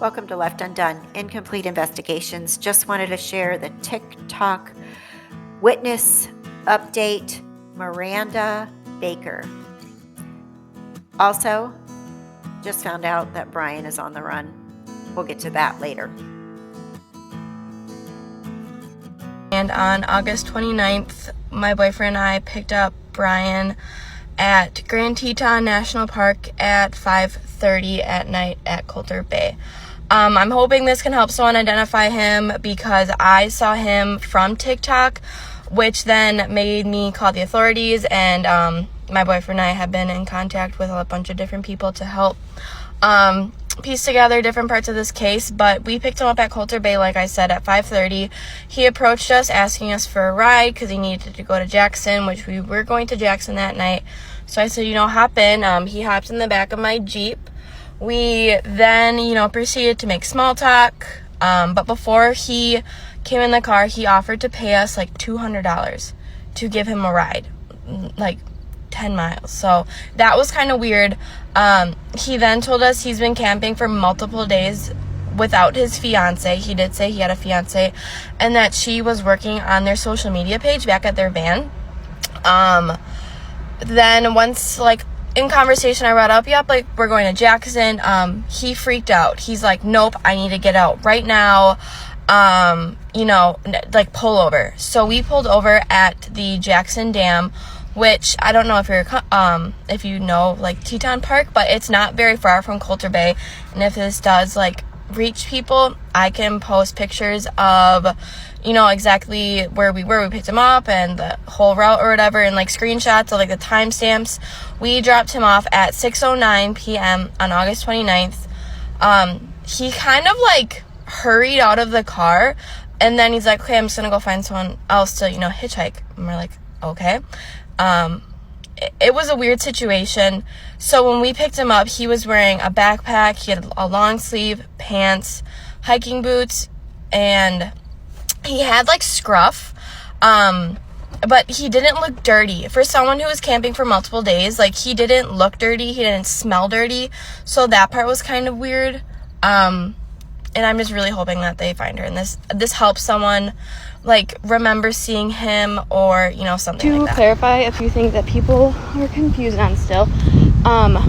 Welcome to Left Undone, Incomplete Investigations. Just wanted to share the TikTok witness update, Miranda Baker. Also, just found out that Brian is on the run. We'll get to that later. And on August 29th, my boyfriend and I picked up Brian at Grand Teton National Park at 5:30 at night at Coulter Bay. I'm hoping this can help someone identify him because I saw him from TikTok, which then made me call the authorities, and my boyfriend and I have been in contact with a bunch of different people to help piece together different parts of this case. But we picked him up at Coulter Bay, like I said, at 5:30. He approached us asking us for a ride because he needed to go to Jackson, which we were going to Jackson that night. So I said, hop in. He hopped in the back of my Jeep. We then, proceeded to make small talk. But before he came in the car, he offered to pay us like $200 to give him a ride, like 10 miles. So that was kind of weird. He then told us he's been camping for multiple days without his fiance. He did say he had a fiance, and that she was working on their social media page back at their van. Then once, in conversation, I brought up, we're going to Jackson. He freaked out. He's like, nope, I need to get out right now. Pull over. So we pulled over at the Jackson Dam, which I don't know if you know Teton Park, but it's not very far from Coulter Bay. And if this does reach people, I can post pictures of exactly where we were. We picked him up and the whole route or whatever, and screenshots of the timestamps. We dropped him off at 6:09 p.m. on August 29th. He kind of hurried out of the car, and then he's like, okay, I'm just gonna go find someone else to hitchhike. And we're like, okay. It was a weird situation. So when we picked him up, he was wearing a backpack, he had a long sleeve pants, hiking boots, and he had scruff, but he didn't look dirty. For someone who was camping for multiple days, he didn't look dirty, he didn't smell dirty, so that part was kind of weird. And I'm just really hoping that they find her, and this helps someone remember seeing him, or something like that. To clarify a few things that people are confused on still,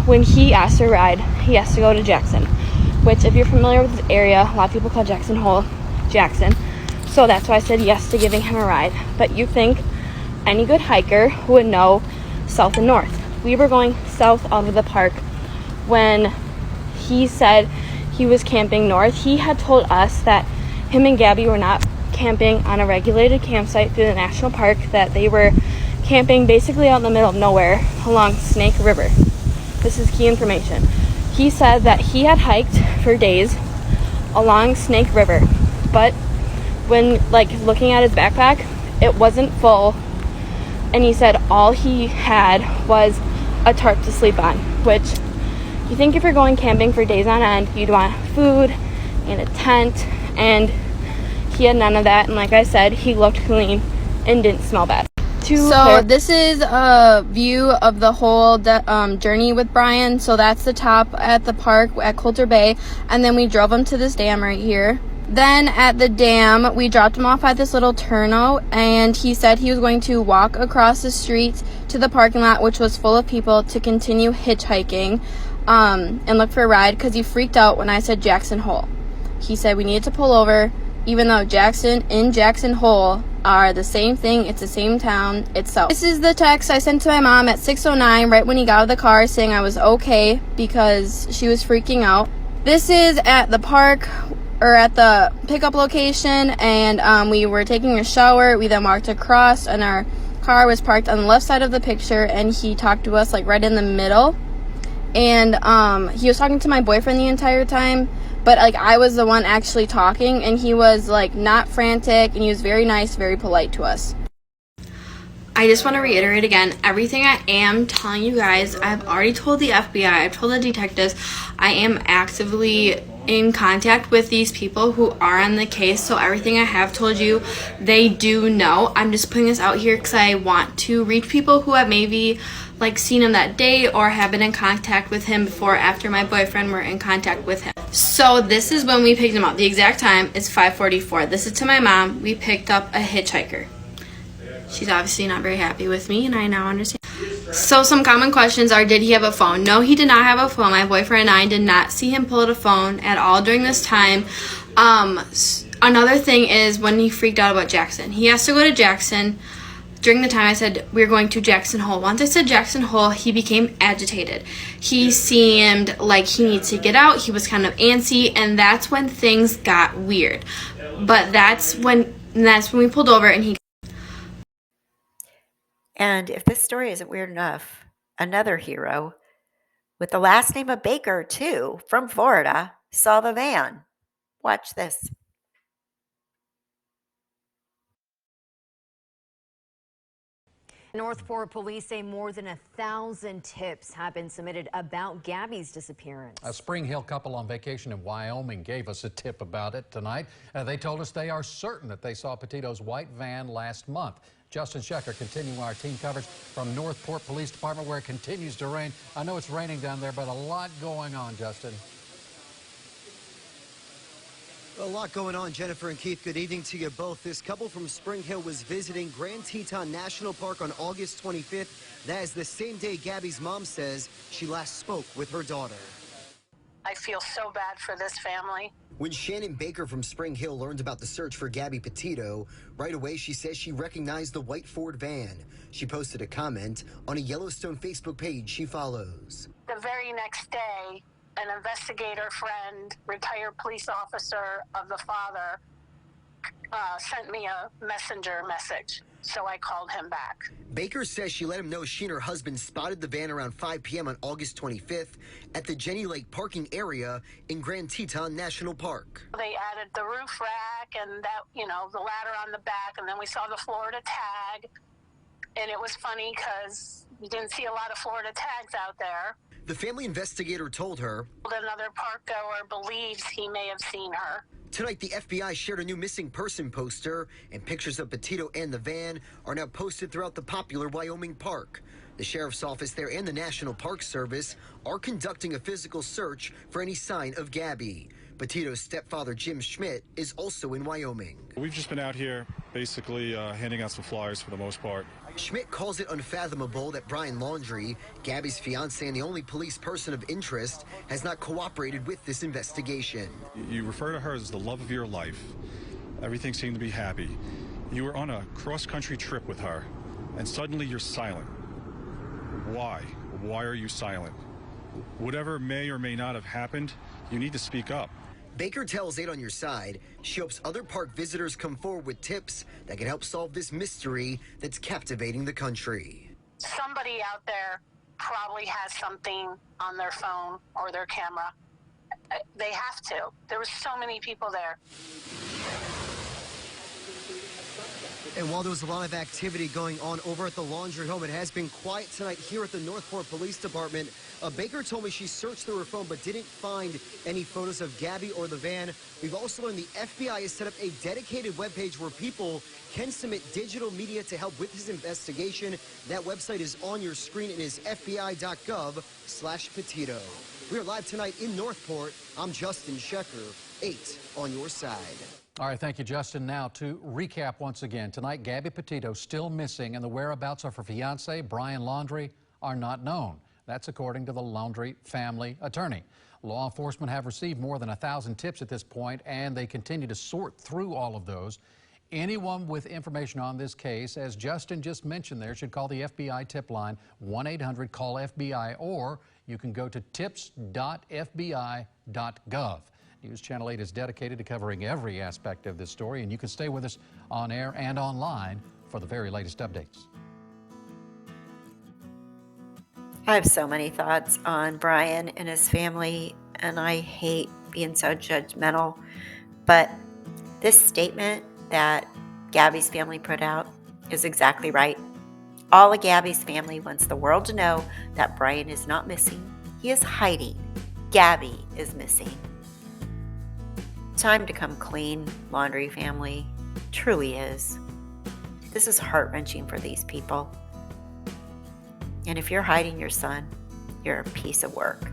when he asked for a ride, he has to go to Jackson, which, if you're familiar with this area, a lot of people call Jackson Hole Jackson. So that's why I said yes to giving him a ride. But you think any good hiker would know south and north. We were going south out of the park when he said he was camping north. He had told us that him and Gabby were not camping on a regulated campsite through the national park, that they were camping basically out in the middle of nowhere along Snake River. This is key information. He said that he had hiked for days along Snake River, but when looking at his backpack, it wasn't full, and he said all he had was a tarp to sleep on, which you think if you're going camping for days on end, you'd want food and a tent, and he had none of that. And like I said, he looked clean and didn't smell bad. So this is a view of the whole journey with Brian. So that's the top at the park at Coulter Bay, and then we drove him to this dam right here. Then at the dam, we dropped him off at this little turnout, and he said he was going to walk across the street to the parking lot, which was full of people, to continue hitchhiking and look for a ride, because he freaked out when I said Jackson Hole. He said we needed to pull over, even though Jackson and Jackson Hole are the same thing. It's the same town itself. This is the text I sent to my mom at 6:09, right when he got out of the car, saying I was okay because she was freaking out. This is at the park, or at the pickup location, and we were taking a shower. We then walked across, and our car was parked on the left side of the picture, and he talked to us right in the middle. And he was talking to my boyfriend the entire time, but I was the one actually talking, and he was not frantic, and he was very nice, very polite to us. I just want to reiterate again, everything I am telling you guys, I've already told the FBI, I've told the detectives. I am actively in contact with these people who are on the case, so everything I have told you, they do know. I'm just putting this out here because I want to reach people who have maybe like seen him that day or have been in contact with him before or after my boyfriend were in contact with him. So this is when we picked him up. The exact time is 5:44. This is to my mom. We picked up a hitchhiker. She's obviously not very happy with me, and I now understand. So some common questions are, did he have a phone? No, he did not have a phone. My boyfriend and I did not see him pull out a phone at all during this time. Another thing is when he freaked out about Jackson. He has to go to Jackson. During the time I said we're going to Jackson Hole. Once I said Jackson Hole, he became agitated. He seemed like he needs to get out. He was kind of antsy, and that's when things got weird. But that's when we pulled over and he. And if this story isn't weird enough, another hero with the last name of Baker, too, from Florida, saw the van. Watch this. Northport police say more than 1,000 tips have been submitted about Gabby's disappearance. A Spring Hill couple on vacation in Wyoming gave us a tip about it tonight. They told us they are certain that they saw Petito's white van last month. Justin Schecker continuing our team coverage from Northport Police Department, where it continues to rain. I know it's raining down there, but a lot going on, Justin. A lot going on, Jennifer and Keith. Good evening to you both. This couple from Spring Hill was visiting Grand Teton National Park on August 25th. That is the same day Gabby's mom says she last spoke with her daughter. I feel so bad for this family. When Shannon Baker from Spring Hill learned about the search for Gabby Petito, right away she says she recognized the white Ford van. She posted a comment on a Yellowstone Facebook page she follows. The very next day, an investigator friend, retired police officer of the father, sent me a messenger message. So I called him back. Baker says she let him know she and her husband spotted the van around 5 p.m. on August 25th at the Jenny Lake parking area in Grand Teton National Park. They added the roof rack and that, the ladder on the back, and then we saw the Florida tag. And it was funny because you didn't see a lot of Florida tags out there. The family investigator told her Another park goer believes he may have seen her. Tonight, the FBI shared a new missing person poster, and pictures of Petito and the van are now posted throughout the popular Wyoming park. The sheriff's office there and the National Park Service are conducting a physical search for any sign of Gabby. Petito's stepfather, Jim Schmidt, is also in Wyoming. We've just been out here basically handing out some flyers for the most part. Schmidt calls it unfathomable that Brian Laundrie, Gabby's fiance and the only police person of interest, has not cooperated with this investigation. You refer to her as the love of your life. Everything seemed to be happy. You were on a cross-country trip with her, and suddenly you're silent. Why? Why are you silent? Whatever may or may not have happened, you need to speak up. Baker tells 8 on Your Side she hopes other park visitors come forward with tips that can help solve this mystery that's captivating the country. Somebody out there probably has something on their phone or their camera. They have to. There were so many people there. And while there was a lot of activity going on over at the Laundrie Home, it has been quiet tonight here at the Northport Police Department. Baker told me she searched through her phone but didn't find any photos of Gabby or the van. We've also learned the FBI has set up a dedicated webpage where people can submit digital media to help with this investigation. That website is on your screen. It is fbi.gov/Petito. We are live tonight in Northport. I'm Justin Schecker, 8 on Your Side. All right, thank you, Justin. Now, to recap once again, tonight, Gabby Petito still missing, and the whereabouts of her fiancé, Brian Laundrie, are not known. That's according to the Laundrie family attorney. Law enforcement have received more than 1,000 tips at this point, and they continue to sort through all of those. Anyone with information on this case, as Justin just mentioned there, should call the FBI tip line, 1-800-CALL-FBI, or you can go to tips.fbi.gov. News Channel 8 is dedicated to covering every aspect of this story, and you can stay with us on air and online for the very latest updates. I have so many thoughts on Brian and his family, and I hate being so judgmental, but this statement that Gabby's family put out is exactly right. All of Gabby's family wants the world to know that Brian is not missing. He is hiding. Gabby is missing. Time to come clean, Laundrie family. Truly is. This is heart-wrenching for these people. And if you're hiding your son, you're a piece of work,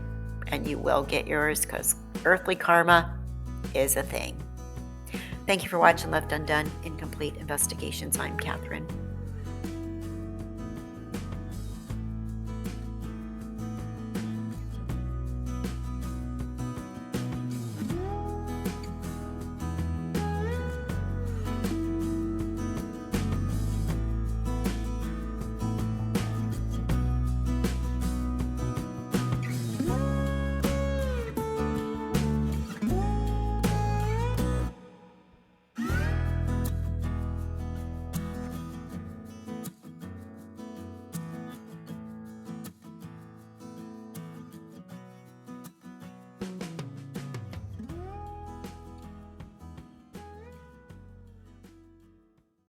and you will get yours, because earthly karma is a thing. Thank you for watching Left Undone, Incomplete Investigations. I'm Kathryn.